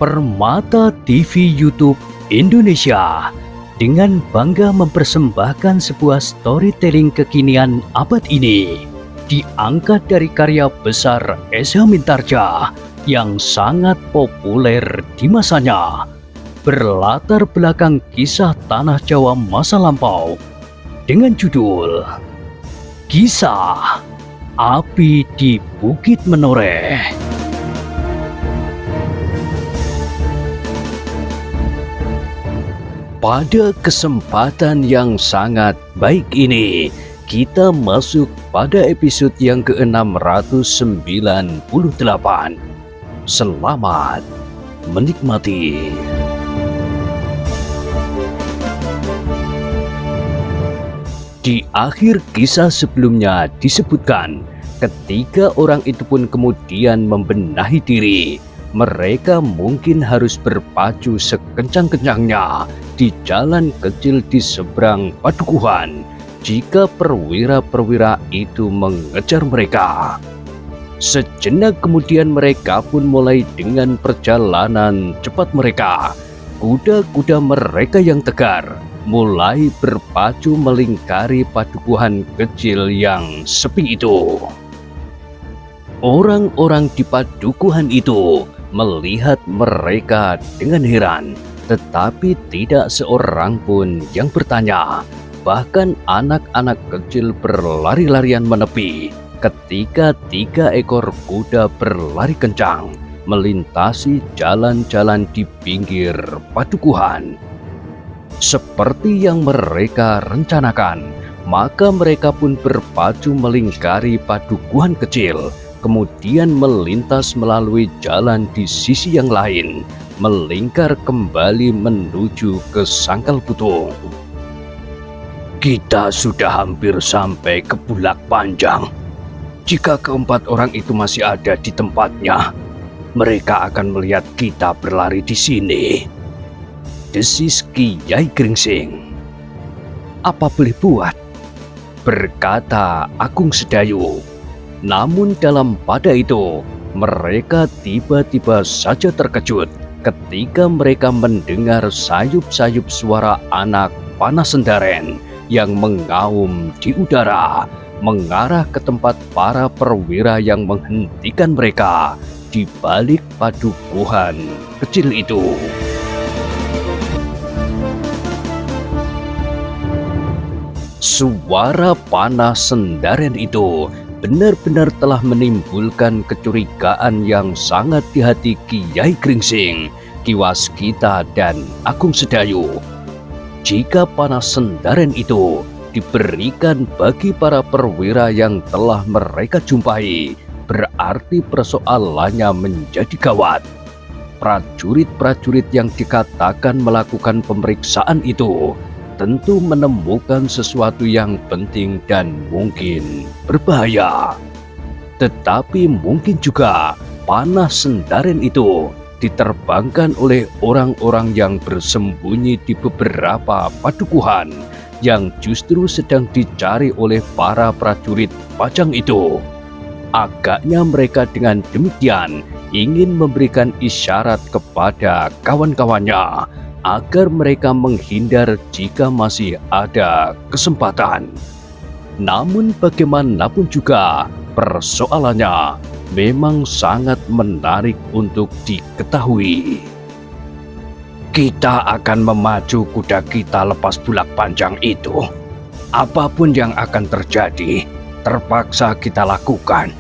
Permata TV YouTube Indonesia dengan bangga mempersembahkan sebuah storytelling kekinian abad ini, diangkat dari karya besar Esa Mintarja yang sangat populer di masanya, berlatar belakang kisah tanah Jawa masa lampau dengan judul Kisah Api di Bukit Menoreh. Pada kesempatan yang sangat baik ini, kita masuk pada episode yang ke-698. Selamat menikmati. Di akhir kisah sebelumnya disebutkan, ketika orang itu pun kemudian membenahi diri, mereka mungkin harus berpacu sekencang-kencangnya di jalan kecil di seberang padukuhan jika perwira-perwira itu mengejar mereka. Sejenak kemudian mereka pun mulai dengan perjalanan cepat mereka. Kuda-kuda mereka yang tegar mulai berpacu melingkari padukuhan kecil yang sepi itu. Orang-orang di padukuhan itu melihat mereka dengan heran, tetapi tidak seorang pun yang bertanya. Bahkan anak-anak kecil berlari-larian menepi ketika 3 ekor kuda berlari kencang melintasi jalan-jalan di pinggir padukuhan. Seperti yang mereka rencanakan, maka mereka pun berpacu melingkari padukuhan kecil, kemudian melintas melalui jalan di sisi yang lain, melingkar kembali menuju ke Sangkal Putung. Kita sudah hampir sampai ke Bulak Panjang. Jika keempat orang itu masih ada di tempatnya, mereka akan melihat kita berlari di sini, desis Kiai Gringsing. Apa boleh buat? Berkata Agung Sedayu. Namun dalam pada itu, mereka tiba-tiba saja terkejut ketika mereka mendengar sayup-sayup suara anak panah Sendaren yang mengaum di udara, mengarah ke tempat para perwira yang menghentikan mereka di balik padukuhan kecil itu. Suara panah Sendaren itu benar-benar telah menimbulkan kecurigaan yang sangat di hati Kiai Gringsing, Ki Waskita, dan Agung Sedayu. Jika panah Sendaren itu diberikan bagi para perwira yang telah mereka jumpai, berarti persoalannya menjadi gawat. Prajurit-prajurit yang dikatakan melakukan pemeriksaan itu tentu menemukan sesuatu yang penting dan mungkin berbahaya. Tetapi mungkin juga panah Sendaren itu diterbangkan oleh orang-orang yang bersembunyi di beberapa padukuhan yang justru sedang dicari oleh para prajurit Pajang itu. Agaknya mereka dengan demikian ingin memberikan isyarat kepada kawan-kawannya agar mereka menghindar jika masih ada kesempatan. Namun bagaimanapun juga, persoalannya memang sangat menarik untuk diketahui. Kita akan memacu kuda kita lepas Bulak Panjang itu. Apapun yang akan terjadi, terpaksa kita lakukan.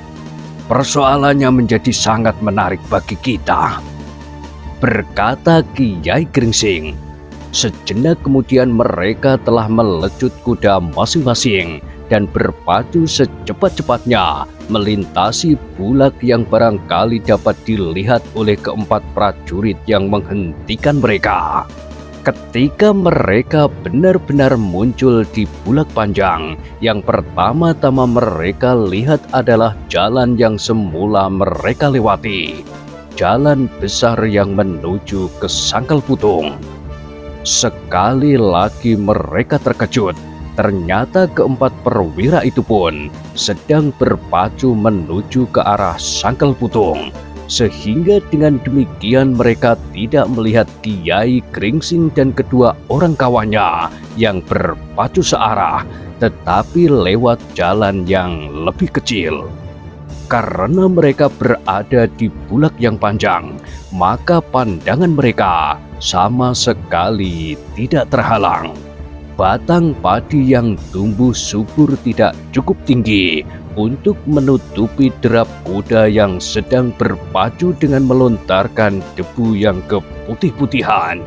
Persoalannya menjadi sangat menarik bagi kita, berkata Kiai Gringsing. Sejenak kemudian mereka telah melecut kuda masing-masing dan berpacu secepat-cepatnya melintasi bulak yang barangkali dapat dilihat oleh keempat prajurit yang menghentikan mereka. Ketika mereka benar-benar muncul di Bulak Panjang, yang pertama-tama mereka lihat adalah jalan yang semula mereka lewati, jalan besar yang menuju ke Sangkal Putung. Sekali lagi mereka terkejut. Ternyata keempat perwira itu pun sedang berpacu menuju ke arah Sangkal Putung, sehingga dengan demikian mereka tidak melihat Kiai Gringsing dan kedua orang kawannya yang berpacu searah, tetapi lewat jalan yang lebih kecil. Karena mereka berada di bulak yang panjang, maka pandangan mereka sama sekali tidak terhalang. Batang padi yang tumbuh subur tidak cukup tinggi untuk menutupi derap kuda yang sedang berpacu dengan melontarkan debu yang keputih-putihan.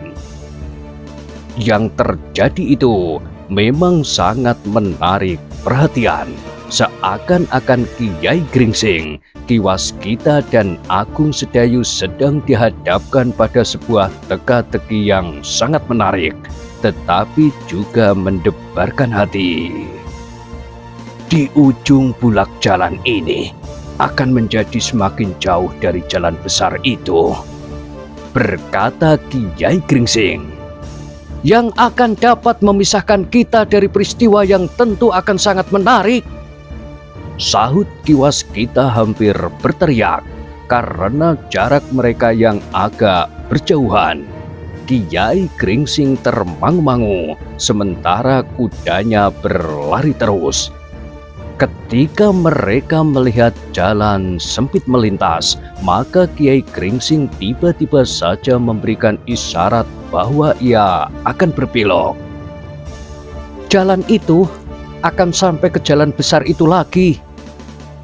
Yang terjadi itu memang sangat menarik perhatian. Seakan-akan Kiai Gringsing, Ki Waskita dan Agung Sedayu sedang dihadapkan pada sebuah teka-teki yang sangat menarik, tetapi juga mendebarkan hati. Di ujung bulak jalan ini akan menjadi semakin jauh dari jalan besar itu, berkata Kiai Gringsing. Yang akan dapat memisahkan kita dari peristiwa yang tentu akan sangat menarik, sahut Ki Waskita hampir berteriak karena jarak mereka yang agak berjauhan. Kiai Gringsing termangu-mangu sementara kudanya berlari terus. Ketika mereka melihat jalan sempit melintas, maka Kiai Gringsing tiba-tiba saja memberikan isyarat bahwa ia akan berbelok. Jalan itu akan sampai ke jalan besar itu lagi,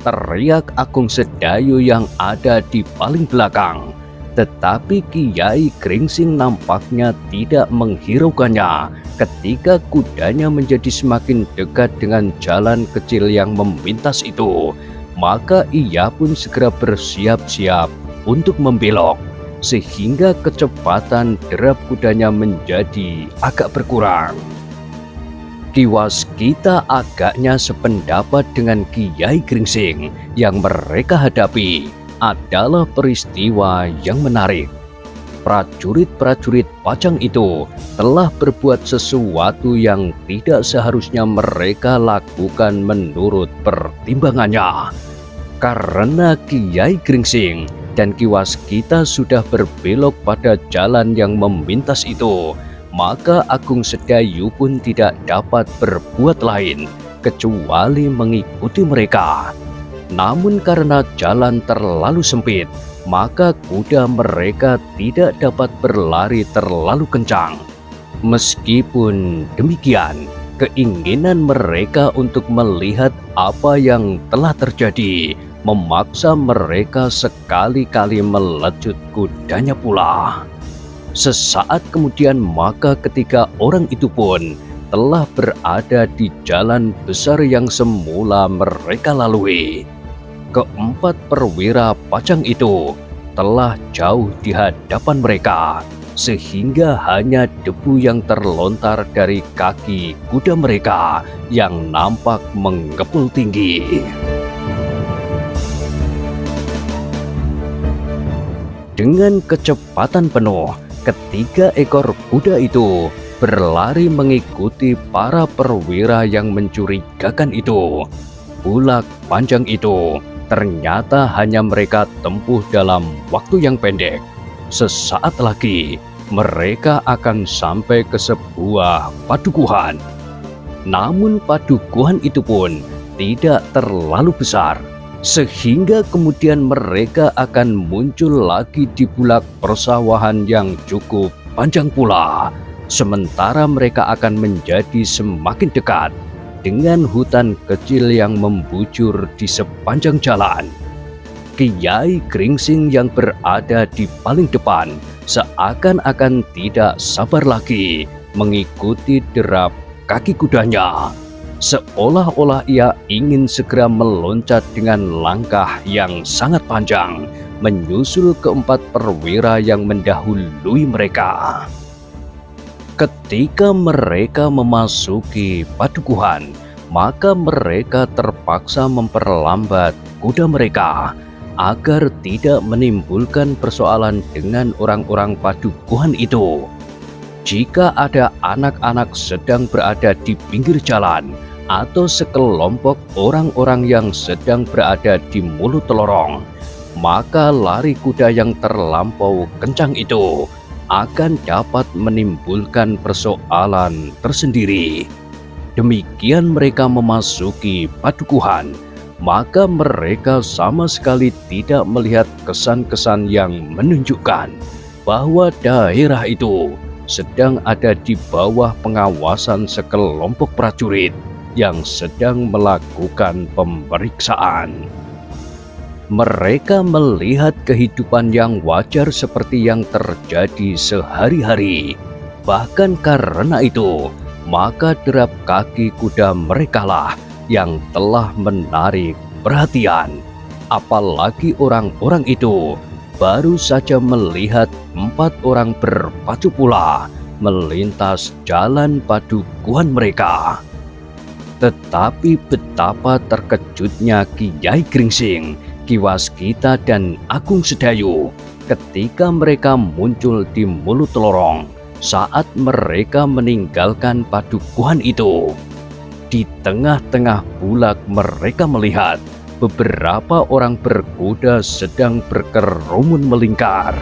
teriak Agung Sedayu yang ada di paling belakang. Tetapi Kiai Gringsing nampaknya tidak menghiraukannya ketika kudanya menjadi semakin dekat dengan jalan kecil yang memintas itu. Maka ia pun segera bersiap-siap untuk membelok, sehingga kecepatan derap kudanya menjadi agak berkurang. Ki Waskita agaknya sependapat dengan Kiai Gringsing. Yang mereka hadapi adalah peristiwa yang menarik. Prajurit-prajurit Pajang itu telah berbuat sesuatu yang tidak seharusnya mereka lakukan menurut pertimbangannya. Karena Kiai Gringsing dan Ki Waskita sudah berbelok pada jalan yang memintas itu, maka Agung Sedayu pun tidak dapat berbuat lain kecuali mengikuti mereka. Namun karena jalan terlalu sempit, maka kuda mereka tidak dapat berlari terlalu kencang. Meskipun demikian, keinginan mereka untuk melihat apa yang telah terjadi memaksa mereka sekali-kali melecut kudanya pula. Sesaat kemudian maka ketiga orang itu pun telah berada di jalan besar yang semula mereka lalui. Keempat perwira Pajang itu telah jauh di hadapan mereka, sehingga hanya debu yang terlontar dari kaki kuda mereka yang nampak mengepul tinggi. Dengan kecepatan penuh, ketiga ekor kuda itu berlari mengikuti para perwira yang mencurigakan itu. Bulak panjang itu ternyata hanya mereka tempuh dalam waktu yang pendek. Sesaat lagi mereka akan sampai ke sebuah padukuhan. Namun padukuhan itu pun tidak terlalu besar, sehingga kemudian mereka akan muncul lagi di bulak persawahan yang cukup panjang pula. Sementara mereka akan menjadi semakin dekat dengan hutan kecil yang membujur di sepanjang jalan. Kiai Gringsing yang berada di paling depan seakan-akan tidak sabar lagi mengikuti derap kaki kudanya. Seolah-olah ia ingin segera meloncat dengan langkah yang sangat panjang, menyusul keempat perwira yang mendahului mereka. Ketika mereka memasuki padukuhan, maka mereka terpaksa memperlambat kuda mereka agar tidak menimbulkan persoalan dengan orang-orang padukuhan itu. Jika ada anak-anak sedang berada di pinggir jalan atau sekelompok orang-orang yang sedang berada di mulut lorong, maka lari kuda yang terlampau kencang itu akan dapat menimbulkan persoalan tersendiri. Demikian mereka memasuki padukuhan, maka mereka sama sekali tidak melihat kesan-kesan yang menunjukkan bahwa daerah itu sedang ada di bawah pengawasan sekelompok prajurit yang sedang melakukan pemeriksaan. Mereka melihat kehidupan yang wajar seperti yang terjadi sehari-hari. Bahkan karena itu, maka derap kaki kuda merekalah yang telah menarik perhatian. Apalagi orang-orang itu baru saja melihat 4 orang berpacu pula melintas jalan padukuhan mereka. Tetapi betapa terkejutnya Kiai Gringsing, Ki Waskita dan Agung Sedayu ketika mereka muncul di mulut lorong saat mereka meninggalkan padukuhan itu. Di tengah-tengah bulak mereka melihat beberapa orang berkuda sedang berkerumun melingkar.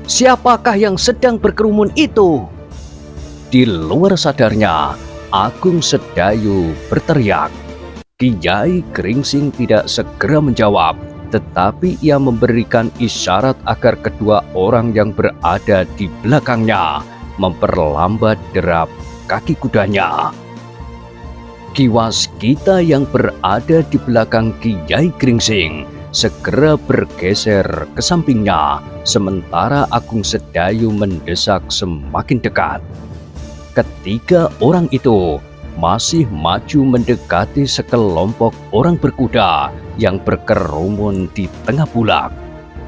Siapakah yang sedang berkerumun itu? Di luar sadarnya, Agung Sedayu berteriak. Kiai Gringsing tidak segera menjawab, tetapi ia memberikan isyarat agar kedua orang yang berada di belakangnya memperlambat derap kaki kudanya. Ki Waskita yang berada di belakang Kiai Gringsing segera bergeser ke sampingnya, sementara Agung Sedayu mendesak semakin dekat. Ketiga orang itu masih maju mendekati sekelompok orang berkuda yang berkerumun di tengah bulak.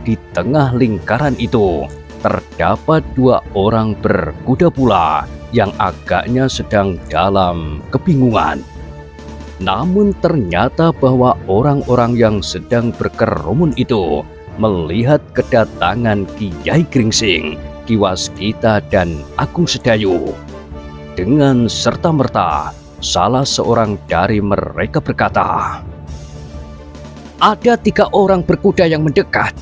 Di tengah lingkaran itu terdapat 2 orang berkuda pula yang agaknya sedang dalam kebingungan. Namun ternyata bahwa orang-orang yang sedang berkerumun itu melihat kedatangan Kiai Gringsing, Ki Waskita dan Agung Sedayu. Dengan serta-merta, salah seorang dari mereka berkata, "Ada 3 orang berkuda yang mendekat."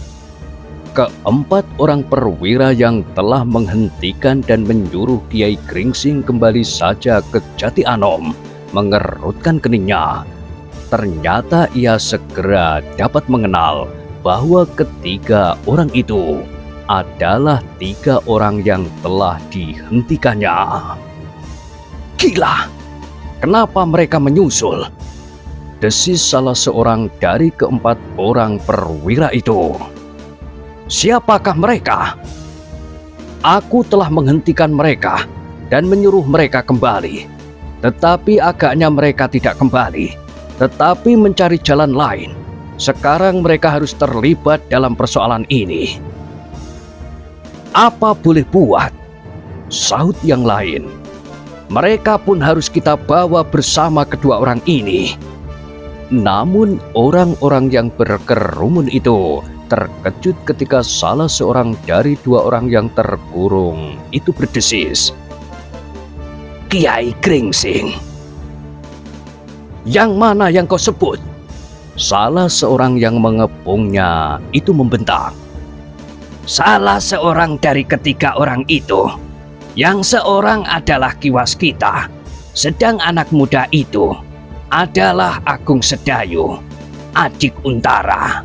Keempat orang perwira yang telah menghentikan dan menyuruh Kiai Gringsing kembali saja ke Jati Anom mengerutkan keningnya. Ternyata ia segera dapat mengenal bahwa ketiga orang itu adalah 3 orang yang telah dihentikannya. "Gila, kenapa mereka menyusul?" desis salah seorang dari keempat orang perwira itu. "Siapakah mereka?" "Aku telah menghentikan mereka dan menyuruh mereka kembali. Tetapi agaknya mereka tidak kembali, tetapi mencari jalan lain. Sekarang mereka harus terlibat dalam persoalan ini." "Apa boleh buat?" sahut yang lain. "Mereka pun harus kita bawa bersama kedua orang ini." Namun orang-orang yang berkerumun itu terkejut ketika salah seorang dari 2 orang yang terkurung itu berdesis, "Kiai Gringsing." "Yang mana yang kau sebut?" salah seorang yang mengepungnya itu membentak. "Salah seorang dari ketiga orang itu. Yang seorang adalah Ki Waskita, sedang anak muda itu adalah Agung Sedayu, adik Untara."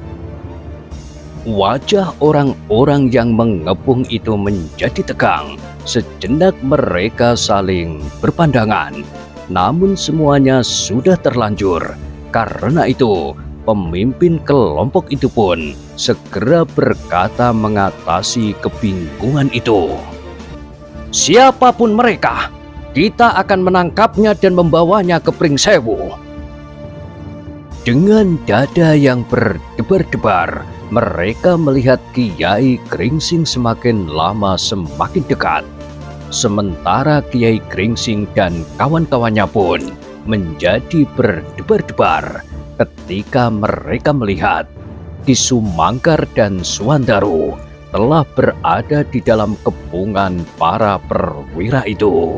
Wajah orang-orang yang mengepung itu menjadi tegang. Sejenak mereka saling berpandangan, namun semuanya sudah terlanjur. Karena itu, pemimpin kelompok itu pun segera berkata mengatasi kebingungan itu, "Siapapun mereka, kita akan menangkapnya dan membawanya ke Pringsewu." Dengan dada yang berdebar-debar, mereka melihat Kiai Gringsing semakin lama semakin dekat. Sementara Kiai Gringsing dan kawan-kawannya pun menjadi berdebar-debar ketika mereka melihat Ki Sumangkar dan Suwandaru telah berada di dalam kepungan para perwira itu.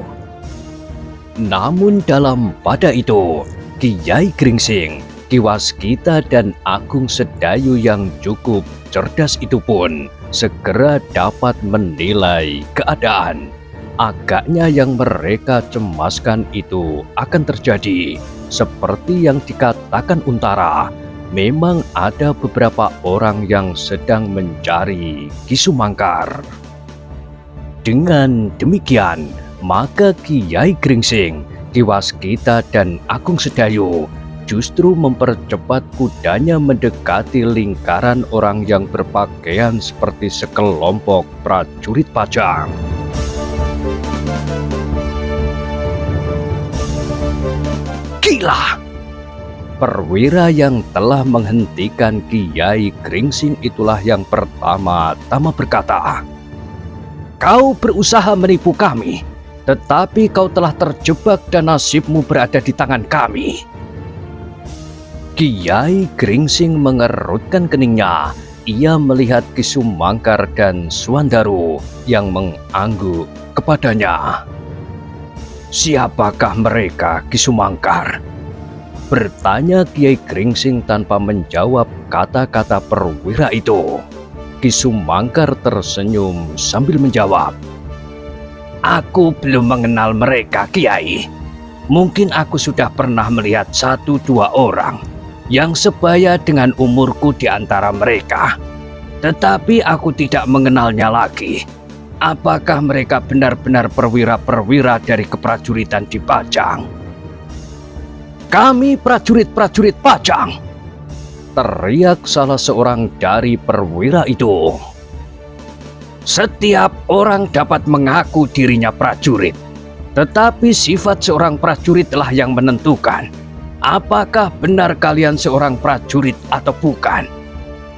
Namun dalam pada itu, Kiai Gringsing, Ki Waskita dan Agung Sedayu yang cukup cerdas itu pun segera dapat menilai keadaan. Agaknya yang mereka cemaskan itu akan terjadi. Seperti yang dikatakan Untara, memang ada beberapa orang yang sedang mencari Ki Sumangkar. Dengan demikian, maka Kiai Gringsing, Ki Waskita dan Agung Sedayu justru mempercepat kudanya mendekati lingkaran orang yang berpakaian seperti sekelompok prajurit pajang. Gila! Perwira yang telah menghentikan Kiai Gringsing itulah yang pertama-tama berkata, "Kau berusaha menipu kami, tetapi kau telah terjebak dan nasibmu berada di tangan kami." Kiai Gringsing mengerutkan keningnya. Ia melihat Ki Sumangkar dan Suandaru yang mengangguk kepadanya. "Siapakah mereka, Ki Sumangkar?" bertanya Kiai Gringsing tanpa menjawab kata-kata perwira itu. Ki Sumangkar tersenyum sambil menjawab, "Aku belum mengenal mereka, Kiai. Mungkin aku sudah pernah melihat 1-2 orang yang sebaya dengan umurku di antara mereka. Tetapi aku tidak mengenalnya lagi. Apakah mereka benar-benar perwira-perwira dari keprajuritan di Pajang?" "Kami prajurit-prajurit Pajang!" teriak salah seorang dari perwira itu. "Setiap orang dapat mengaku dirinya prajurit, tetapi sifat seorang prajuritlah yang menentukan apakah benar kalian seorang prajurit atau bukan.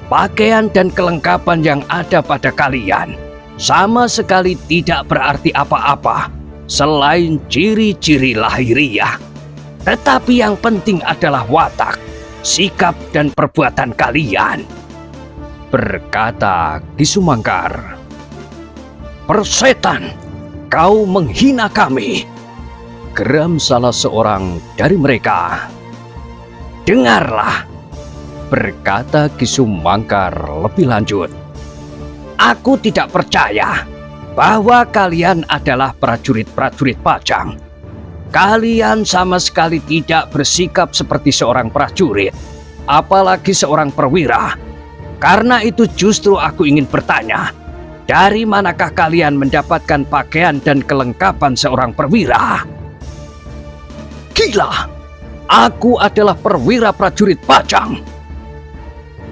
Pakaian dan kelengkapan yang ada pada kalian sama sekali tidak berarti apa-apa selain ciri-ciri lahiriah. Tetapi yang penting adalah watak, sikap dan perbuatan kalian," berkata Ki Sumangkar. "Persetan, kau menghina kami," geram salah seorang dari mereka. "Dengarlah," berkata Ki Sumangkar lebih lanjut. "Aku tidak percaya bahwa kalian adalah prajurit-prajurit Pajang. Kalian sama sekali tidak bersikap seperti seorang prajurit, apalagi seorang perwira. Karena itu justru aku ingin bertanya, dari manakah kalian mendapatkan pakaian dan kelengkapan seorang perwira?" "Gila! Aku adalah perwira prajurit Pajang."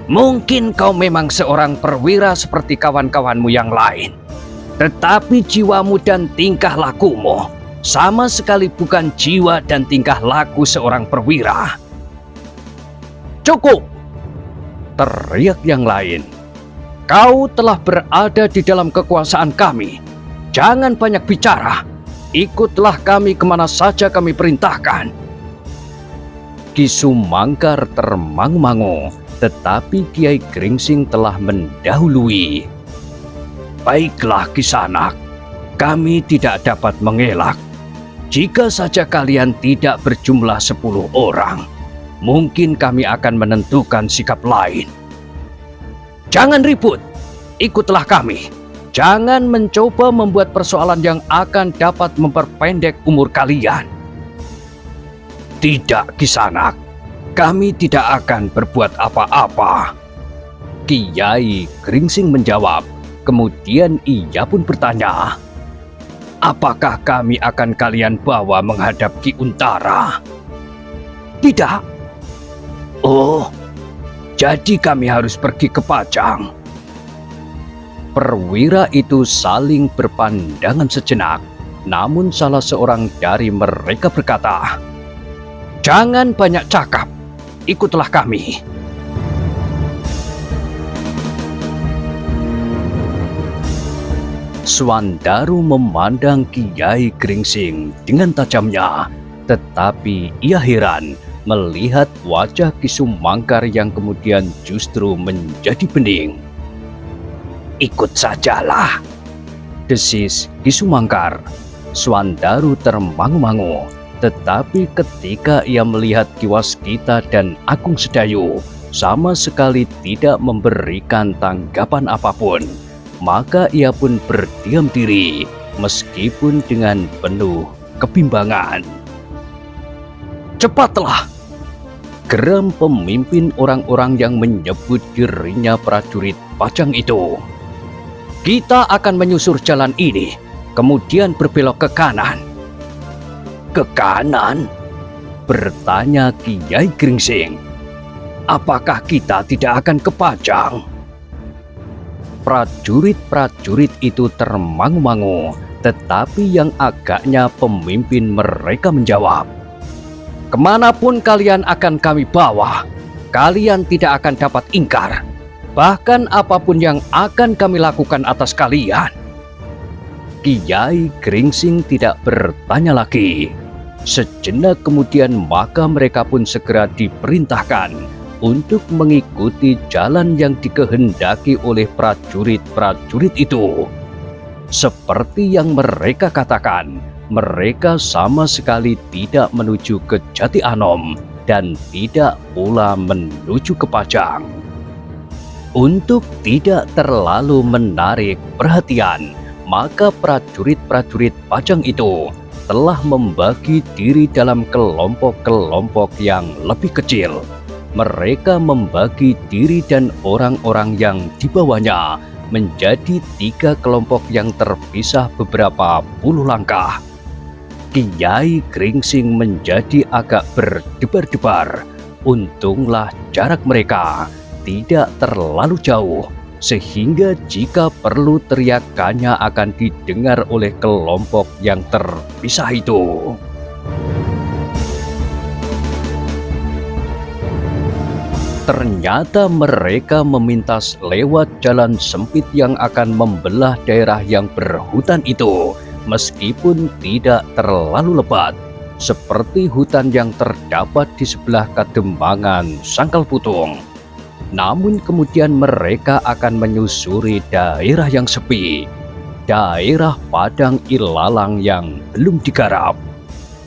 "Mungkin kau memang seorang perwira seperti kawan-kawanmu yang lain. Tetapi jiwamu dan tingkah lakumu sama sekali bukan jiwa dan tingkah laku seorang perwira." "Cukup!" teriak yang lain. "Kau telah berada di dalam kekuasaan kami. Jangan banyak bicara. Ikutlah kami kemana saja kami perintahkan." Ki Sumangkar termangu-mangu, tetapi Kiai Gringsing telah mendahului. "Baiklah Kisanak, kami tidak dapat mengelak. Jika saja kalian tidak berjumlah 10 orang, mungkin kami akan menentukan sikap lain. Jangan ribut, ikutlah kami. Jangan mencoba membuat persoalan yang akan dapat memperpendek umur kalian." "Tidak Kisanak, kami tidak akan berbuat apa-apa," Kiai Gringsing menjawab. Kemudian ia pun bertanya, "Apakah kami akan kalian bawa menghadap Ki Untara?" "Tidak." "Oh, jadi kami harus pergi ke Pajang." Perwira itu saling berpandangan sejenak. Namun salah seorang dari mereka berkata, "Jangan banyak cakap, ikutlah kami." Suandaru memandang Kiai Gringsing dengan tajamnya, tetapi ia heran melihat wajah Ki Sumangkar yang kemudian justru menjadi bening. "Ikut sajalah," desis Ki Sumangkar. Suandaru termangu-mangu. Tetapi ketika ia melihat Ki Waskita dan Agung Sedayu sama sekali tidak memberikan tanggapan apapun, maka ia pun berdiam diri meskipun dengan penuh kebimbangan. "Cepatlah!" geram pemimpin orang-orang yang menyebut dirinya prajurit Pajang itu. "Kita akan menyusur jalan ini, kemudian berbelok ke kanan." "Ke kanan?" bertanya Kiai Gringsing. "Apakah kita tidak akan ke Pajang?" Prajurit-prajurit itu termangu-mangu, tetapi yang agaknya pemimpin mereka menjawab, "Kemanapun kalian akan kami bawa, kalian tidak akan dapat ingkar. Bahkan apapun yang akan kami lakukan atas kalian." Kiai Gringsing tidak bertanya lagi. Sejenak kemudian maka mereka pun segera diperintahkan untuk mengikuti jalan yang dikehendaki oleh prajurit-prajurit itu. Seperti yang mereka katakan, mereka sama sekali tidak menuju ke Jati Anom dan tidak pula menuju ke Pajang. Untuk tidak terlalu menarik perhatian, maka prajurit-prajurit Pajang itu telah membagi diri dalam kelompok-kelompok yang lebih kecil. Mereka membagi diri dan orang-orang yang dibawanya menjadi 3 kelompok yang terpisah beberapa puluh langkah. Kiai Gringsing menjadi agak berdebar-debar. Untunglah jarak mereka tidak terlalu jauh, sehingga jika perlu teriakannya akan didengar oleh kelompok yang terpisah itu. Ternyata mereka memintas lewat jalan sempit yang akan membelah daerah yang berhutan itu, meskipun tidak terlalu lebat, seperti hutan yang terdapat di sebelah Kadembangan Sangkal Putung. Namun kemudian mereka akan menyusuri daerah yang sepi, daerah Padang Ilalang yang belum digarap.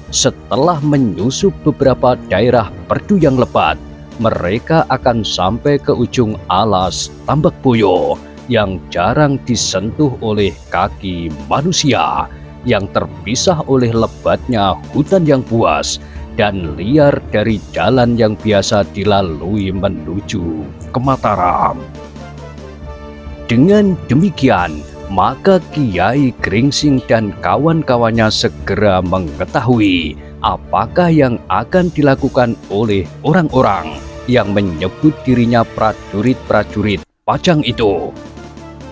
Setelah menyusup beberapa daerah perdu yang lebat, mereka akan sampai ke ujung alas Tambak Boyo yang jarang disentuh oleh kaki manusia, yang terpisah oleh lebatnya hutan yang buas dan liar dari jalan yang biasa dilalui menuju ke Mataram. Dengan demikian, maka Kiai Gringsing dan kawan-kawannya segera mengetahui apakah yang akan dilakukan oleh orang-orang yang menyebut dirinya prajurit-prajurit Pajang itu.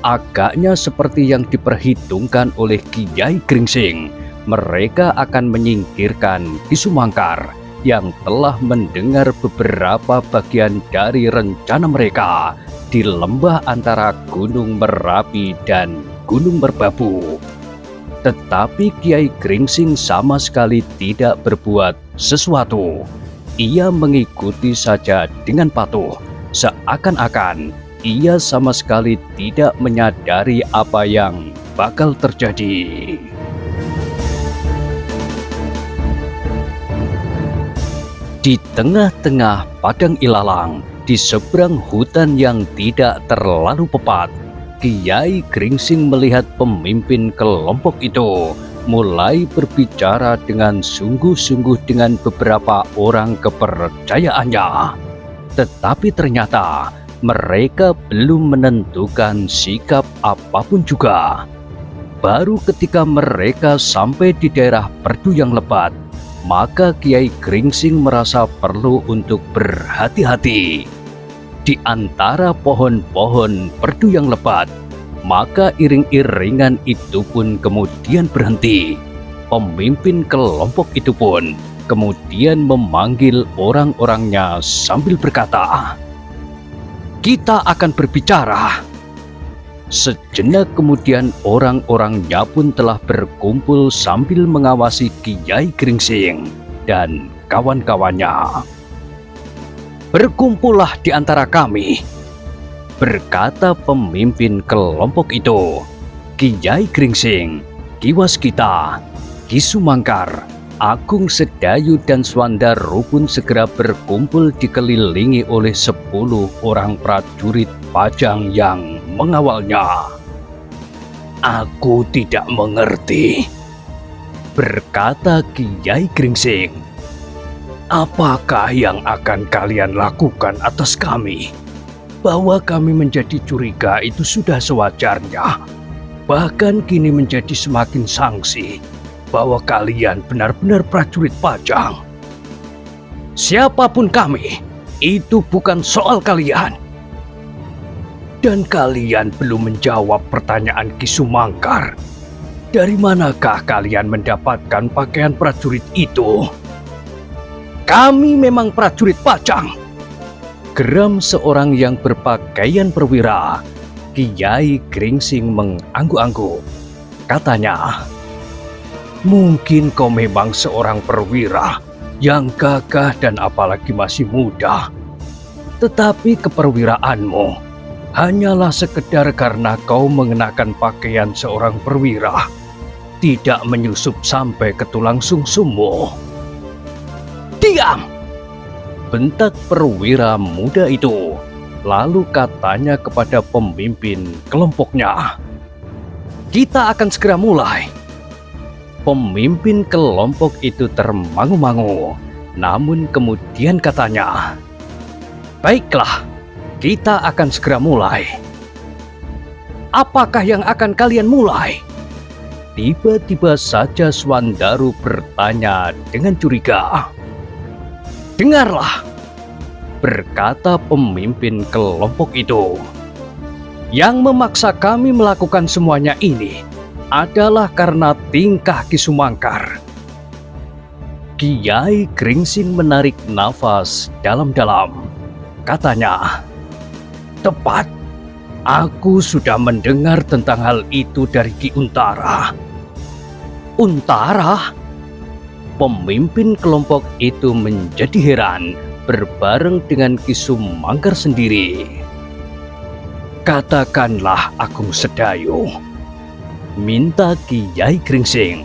Agaknya seperti yang diperhitungkan oleh Kiai Gringsing, mereka akan menyingkirkan Ki Sumangkar yang telah mendengar beberapa bagian dari rencana mereka di lembah antara Gunung Merapi dan Gunung Merbabu. Tetapi Kiai Gringsing sama sekali tidak berbuat sesuatu. Ia mengikuti saja dengan patuh, seakan-akan ia sama sekali tidak menyadari apa yang bakal terjadi. Di tengah-tengah Padang Ilalang, di seberang hutan yang tidak terlalu pepat, Kiai Gringsing melihat pemimpin kelompok itu mulai berbicara dengan sungguh-sungguh dengan beberapa orang kepercayaannya. Tetapi ternyata mereka belum menentukan sikap apapun juga. Baru ketika mereka sampai di daerah perdu yang lebat, maka Kiai Gringsing merasa perlu untuk berhati-hati. Di antara pohon-pohon perdu yang lebat, maka iring-iringan itu pun kemudian berhenti. Pemimpin kelompok itu pun kemudian memanggil orang-orangnya sambil berkata, "Kita akan berbicara." Sejenak kemudian orang-orangnya pun telah berkumpul sambil mengawasi Kiai Gringsing dan kawan-kawannya. "Berkumpullah di antara kami," berkata pemimpin kelompok itu. Kiai Gringsing, Ki Waskita, Ki Sumangkar, Agung Sedayu dan Swandaru pun segera berkumpul dikelilingi oleh 10 orang prajurit Pajang yang mengawalnya. "Aku tidak mengerti," berkata Kiai Gringsing. "Apakah yang akan kalian lakukan atas kami? Bahwa kami menjadi curiga itu sudah sewajarnya. Bahkan kini menjadi semakin sangsi bahwa kalian benar-benar prajurit Pajang. Siapapun kami, itu bukan soal kalian. Dan kalian belum menjawab pertanyaan Ki Sumangkar. Dari manakah kalian mendapatkan pakaian prajurit itu?" "Kami memang prajurit Pajang," geram seorang yang berpakaian perwira. Kiai Gringsing mengangguk-angguk. Katanya, "Mungkin kau memang seorang perwira yang gagah dan apalagi masih muda. Tetapi keperwiraanmu hanyalah sekedar karena kau mengenakan pakaian seorang perwira, tidak menyusup sampai ke tulang sumsummu." "Diam!" bentak perwira muda itu. Lalu katanya kepada pemimpin kelompoknya, "Kita akan segera mulai." Pemimpin kelompok itu termangu-mangu, namun kemudian katanya, "Baiklah, kita akan segera mulai." "Apakah yang akan kalian mulai?" Tiba-tiba saja Swandaru bertanya dengan curiga. "Dengarlah," berkata pemimpin kelompok itu. "Yang memaksa kami melakukan semuanya ini adalah karena tingkah Ki Sumangkar." Kiai Gringsing menarik nafas dalam-dalam. Katanya, "Tepat. Aku sudah mendengar tentang hal itu dari Ki Untara." "Untara?" Pemimpin kelompok itu menjadi heran berbareng dengan Ki Sumangkar sendiri. "Katakanlah Agung Sedayu," minta Kiai Gringsing.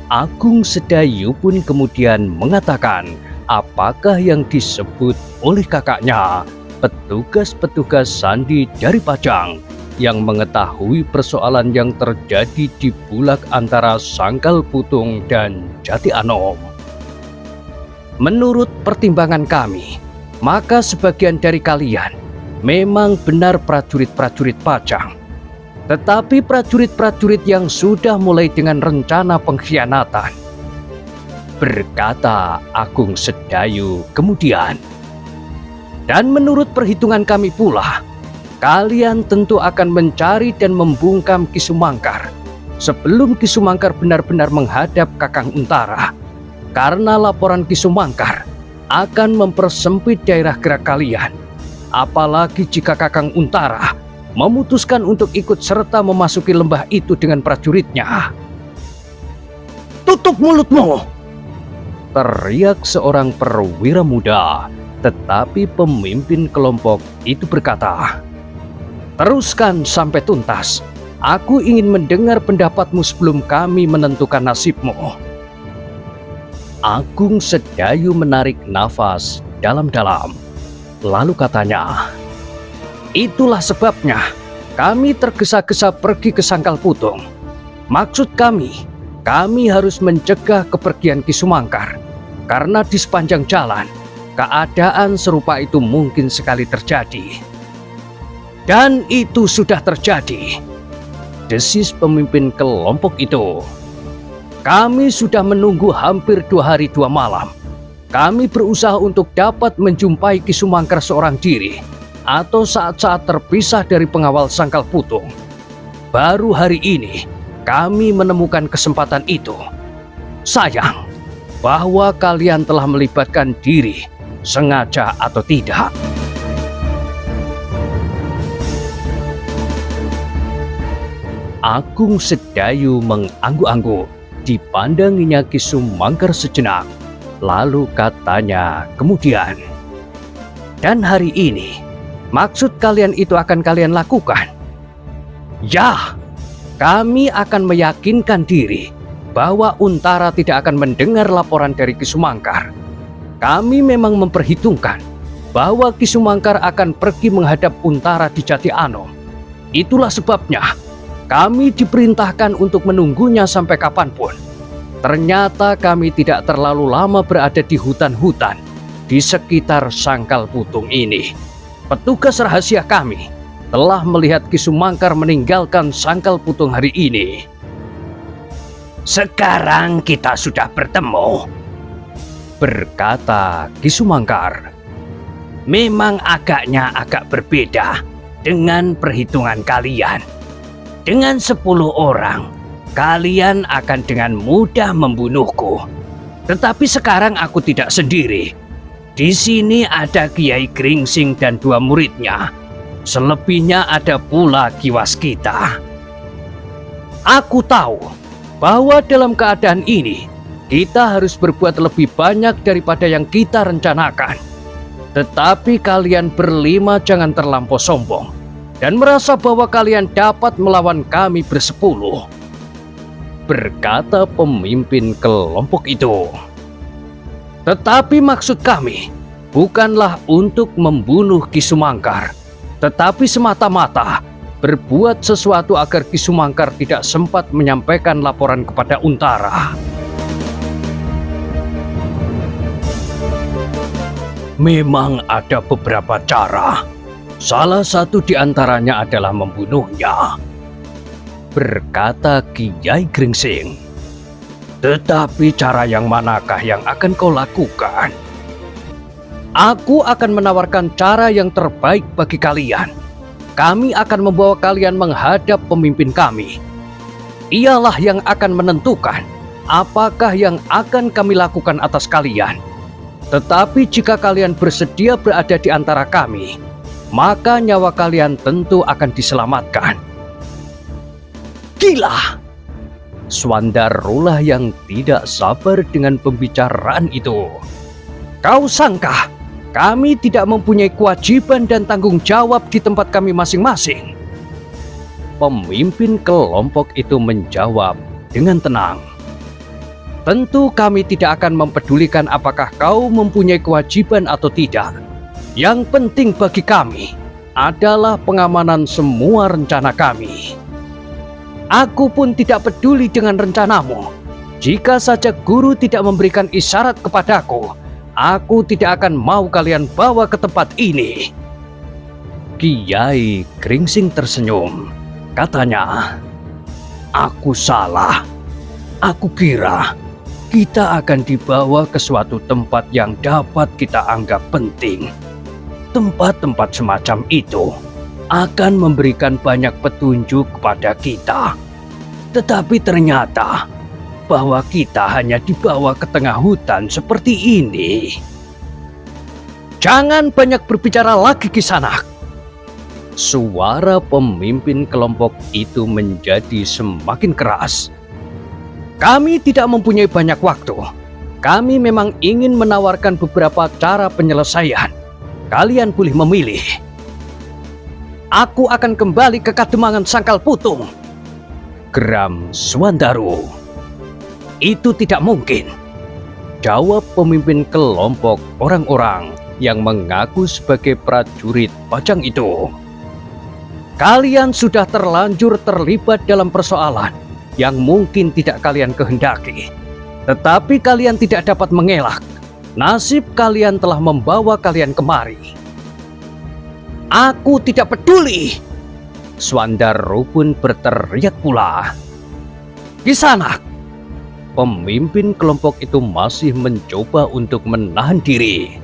Agung Sedayu pun kemudian mengatakan apakah yang disebut oleh kakaknya, petugas-petugas sandi dari Pajang yang mengetahui persoalan yang terjadi di Bulak antara Sangkal Putung dan Jati Anom. "Menurut pertimbangan kami, maka sebagian dari kalian memang benar prajurit-prajurit Pajang. Tetapi prajurit-prajurit yang sudah mulai dengan rencana pengkhianatan," berkata Agung Sedayu kemudian. "Dan menurut perhitungan kami pula, kalian tentu akan mencari dan membungkam Ki Sumangkar sebelum Ki Sumangkar benar-benar menghadap Kakang Untara. Karena laporan Ki Sumangkar akan mempersempit daerah gerak kalian. Apalagi jika Kakang Untara memutuskan untuk ikut serta memasuki lembah itu dengan prajuritnya." "Tutup mulutmu!" teriak seorang perwira muda. Tetapi pemimpin kelompok itu berkata, "Teruskan sampai tuntas. Aku ingin mendengar pendapatmu sebelum kami menentukan nasibmu." Agung Sedayu menarik nafas dalam-dalam. Lalu katanya, "Itulah sebabnya kami tergesa-gesa pergi ke Sangkal Putung. Maksud kami harus mencegah kepergian Ki Sumangkar. Karena di sepanjang jalan, keadaan serupa itu mungkin sekali terjadi." "Dan itu sudah terjadi," desis pemimpin kelompok itu. "Kami sudah menunggu hampir 2 hari 2 malam. Kami berusaha untuk dapat menjumpai Ki Sumangkar seorang diri atau saat-saat terpisah dari pengawal Sangkal Putung. Baru hari ini kami menemukan kesempatan itu. Sayang bahwa kalian telah melibatkan diri, sengaja atau tidak." Agung Sedayu mengangguk-angguk. Dipandanginya Ki Sumangkar sejenak. Lalu katanya kemudian, "Dan hari ini, maksud kalian itu akan kalian lakukan?" "Ya, kami akan meyakinkan diri bahwa Untara tidak akan mendengar laporan dari Ki Sumangkar. Kami memang memperhitungkan bahwa Ki Sumangkar akan pergi menghadap Untara di Jati Anom. Itulah sebabnya kami diperintahkan untuk menunggunya sampai kapanpun. Ternyata kami tidak terlalu lama berada di hutan-hutan di sekitar Sangkal Putung ini. Petugas rahasia kami telah melihat Ki Sumangkar meninggalkan Sangkal Putung hari ini. Sekarang kita sudah bertemu, berkata Ki Sumangkar. Memang agaknya agak berbeda dengan perhitungan kalian. Dengan 10 orang, kalian akan dengan mudah membunuhku. Tetapi sekarang aku tidak sendiri. Di sini ada Kiai Gringsing dan 2 muridnya. Selebihnya ada pula Ki Waskita. Aku tahu bahwa dalam keadaan ini kita harus berbuat lebih banyak daripada yang kita rencanakan. Tetapi kalian berlima jangan terlampau sombong dan merasa bahwa kalian dapat melawan kami bersepuluh, berkata pemimpin kelompok itu. Tetapi maksud kami bukanlah untuk membunuh Ki Sumangkar, tetapi semata-mata berbuat sesuatu agar Ki Sumangkar tidak sempat menyampaikan laporan kepada Untara. Memang ada beberapa cara. Salah satu di antaranya adalah membunuhnya, berkata Kiai Gringsing. Tetapi cara yang manakah yang akan kau lakukan? Aku akan menawarkan cara yang terbaik bagi kalian. Kami akan membawa kalian menghadap pemimpin kami. Ialah yang akan menentukan apakah yang akan kami lakukan atas kalian. Tetapi jika kalian bersedia berada di antara kami, maka nyawa kalian tentu akan diselamatkan. Gila! Swandarulah yang tidak sabar dengan pembicaraan itu. Kau sangka kami tidak mempunyai kewajiban dan tanggung jawab di tempat kami masing-masing? Pemimpin kelompok itu menjawab dengan tenang. Tentu kami tidak akan mempedulikan apakah kau mempunyai kewajiban atau tidak. Yang penting bagi kami adalah pengamanan semua rencana kami. Aku pun tidak peduli dengan rencanamu. Jika saja guru tidak memberikan isyarat kepadaku, aku tidak akan mau kalian bawa ke tempat ini. Kiai Gringsing tersenyum. Katanya, aku salah. Aku kira kita akan dibawa ke suatu tempat yang dapat kita anggap penting. Tempat-tempat semacam itu akan memberikan banyak petunjuk kepada kita. Tetapi ternyata bahwa kita hanya dibawa ke tengah hutan seperti ini. Jangan banyak berbicara lagi, Kisanak. Suara pemimpin kelompok itu menjadi semakin keras. Kami tidak mempunyai banyak waktu. Kami memang ingin menawarkan beberapa cara penyelesaian. Kalian boleh memilih. Aku akan kembali ke Kademangan Sangkal Putung, geram Swandaru. Itu tidak mungkin, jawab pemimpin kelompok orang-orang yang mengaku sebagai prajurit Pajang itu. Kalian sudah terlanjur terlibat dalam persoalan yang mungkin tidak kalian kehendaki. Tetapi kalian tidak dapat mengelak. Nasib kalian telah membawa kalian kemari. Aku tidak peduli. Swandaru pun berteriak pula. Kisanak. Pemimpin kelompok itu masih mencoba untuk menahan diri.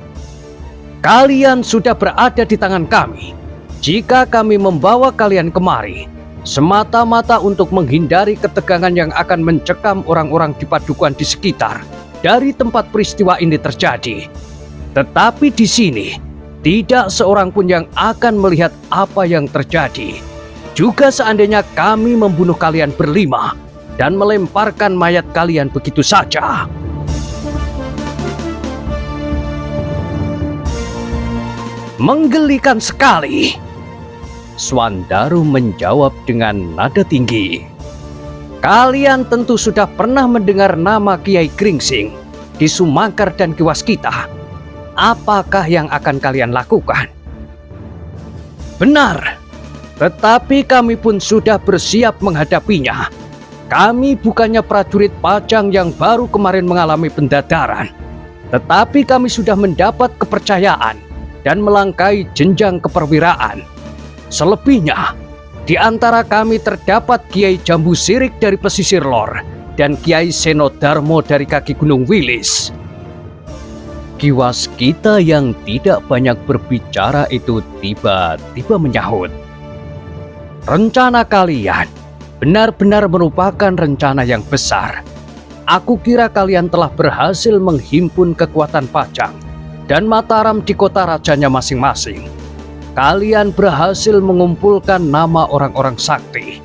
Kalian sudah berada di tangan kami. Jika kami membawa kalian kemari, semata-mata untuk menghindari ketegangan yang akan mencekam orang-orang di padukuhan di sekitar dari tempat peristiwa ini terjadi. Tetapi di sini tidak seorang pun yang akan melihat apa yang terjadi. Juga seandainya kami membunuh kalian berlima dan melemparkan mayat kalian begitu saja. Menggelikan sekali. Swandaru menjawab dengan nada tinggi. Kalian tentu sudah pernah mendengar nama Kiai Gringsing di Sumangkar dan Ki Waskita. Apakah yang akan kalian lakukan? Benar, tetapi kami pun sudah bersiap menghadapinya. Kami bukannya prajurit Pajang yang baru kemarin mengalami pendadaran, tetapi kami sudah mendapat kepercayaan dan melangkahi jenjang keperwiraan. Selebihnya, di antara kami terdapat Kiai Jambu Sirik dari pesisir lor dan Kiai Senodarmo dari kaki Gunung Wilis. Ki Waskita yang tidak banyak berbicara itu tiba-tiba menyahut. Rencana kalian benar-benar merupakan rencana yang besar. Aku kira kalian telah berhasil menghimpun kekuatan Pajang dan Mataram di kota rajanya masing-masing. Kalian berhasil mengumpulkan nama orang-orang sakti,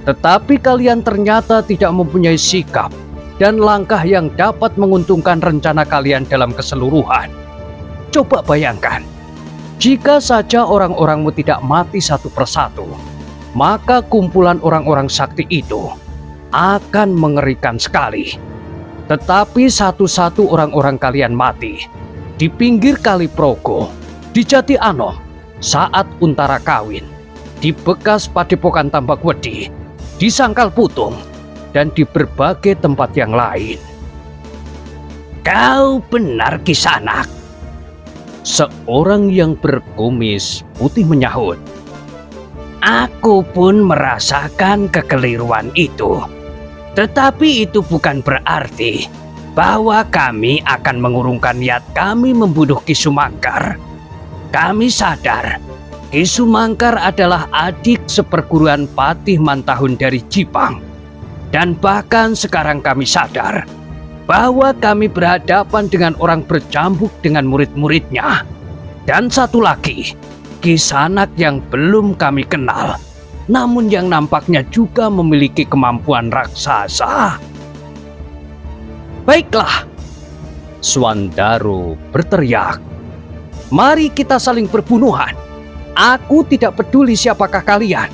tetapi kalian ternyata tidak mempunyai sikap dan langkah yang dapat menguntungkan rencana kalian dalam keseluruhan. Coba bayangkan, jika saja orang-orangmu tidak mati satu persatu, maka kumpulan orang-orang sakti itu akan mengerikan sekali. Tetapi satu-satu orang-orang kalian mati di pinggir Kali Progo, di Jati Anom, saat Untara kawin, di bekas Padepokan Tambak Wedi, di Sangkal Putung, dan di berbagai tempat yang lain. Kau benar, Kisanak. Seorang yang berkumis putih menyahut. Aku pun merasakan kekeliruan itu. Tetapi itu bukan berarti bahwa kami akan mengurungkan niat kami membunuh Ki Sumangkar. Kami sadar Ki Sumangkar adalah adik seperguruan Patih Mantahun dari Jipang. Dan bahkan sekarang kami sadar bahwa kami berhadapan dengan orang bercambuk dengan murid-muridnya. Dan satu lagi, Kisanak yang belum kami kenal, namun yang nampaknya juga memiliki kemampuan raksasa. Baiklah, Swandaro berteriak. Mari kita saling berbunuhan. Aku tidak peduli siapakah kalian,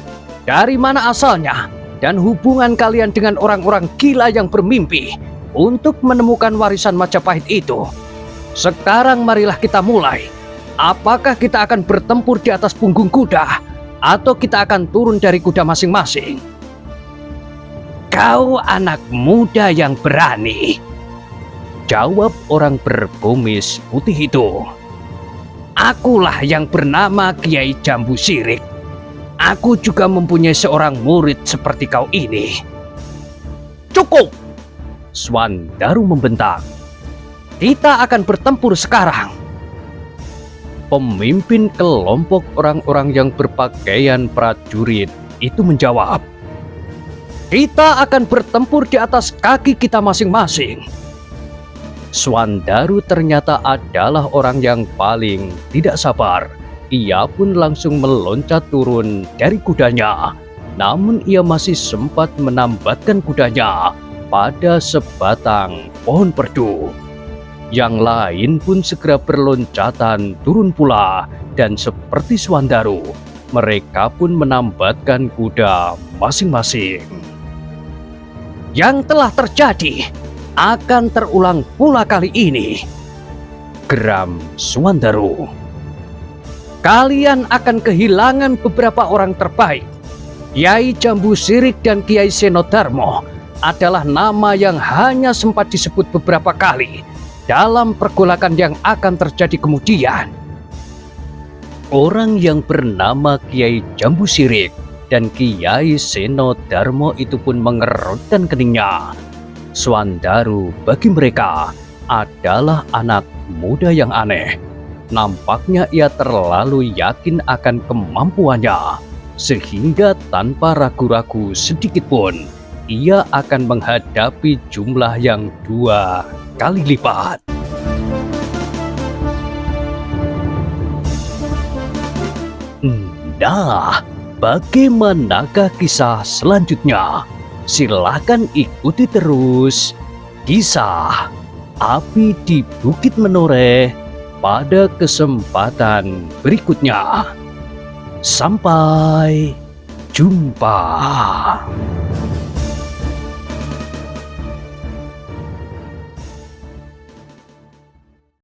dari mana asalnya, dan hubungan kalian dengan orang-orang gila yang bermimpi untuk menemukan warisan Majapahit itu. Sekarang marilah kita mulai. Apakah kita akan bertempur di atas punggung kuda, atau kita akan turun dari kuda masing-masing? Kau anak muda yang berani, jawab orang berkumis putih itu. Akulah yang bernama Kiai Jambu Sirik. Aku juga mempunyai seorang murid seperti kau ini. Cukup! Swandaro membentak. Kita akan bertempur sekarang. Pemimpin kelompok orang-orang yang berpakaian prajurit itu menjawab. Kita akan bertempur di atas kaki kita masing-masing. Swandaro ternyata adalah orang yang paling tidak sabar. Ia pun langsung meloncat turun dari kudanya. Namun ia masih sempat menambatkan kudanya pada sebatang pohon perdu. Yang lain pun segera berloncatan turun pula. Dan seperti Swandaro, mereka pun menambatkan kuda masing-masing. Yang telah terjadi akan terulang pula kali ini, geram Swandaro. Kalian akan kehilangan beberapa orang terbaik. Kiai Jambu Sirik dan Kiai Senodarmo adalah nama yang hanya sempat disebut beberapa kali dalam pergolakan yang akan terjadi kemudian. Orang yang bernama Kiai Jambu Sirik dan Kiai Senodarmo itu pun mengerutkan keningnya. Swandaro bagi mereka adalah anak muda yang aneh. Nampaknya ia terlalu yakin akan kemampuannya, sehingga tanpa ragu-ragu sedikit pun ia akan menghadapi jumlah yang 2 kali lipat. Nah, bagaimanakah kisah selanjutnya? Silakan ikuti terus kisah Api di Bukit Menoreh pada kesempatan berikutnya. Sampai jumpa.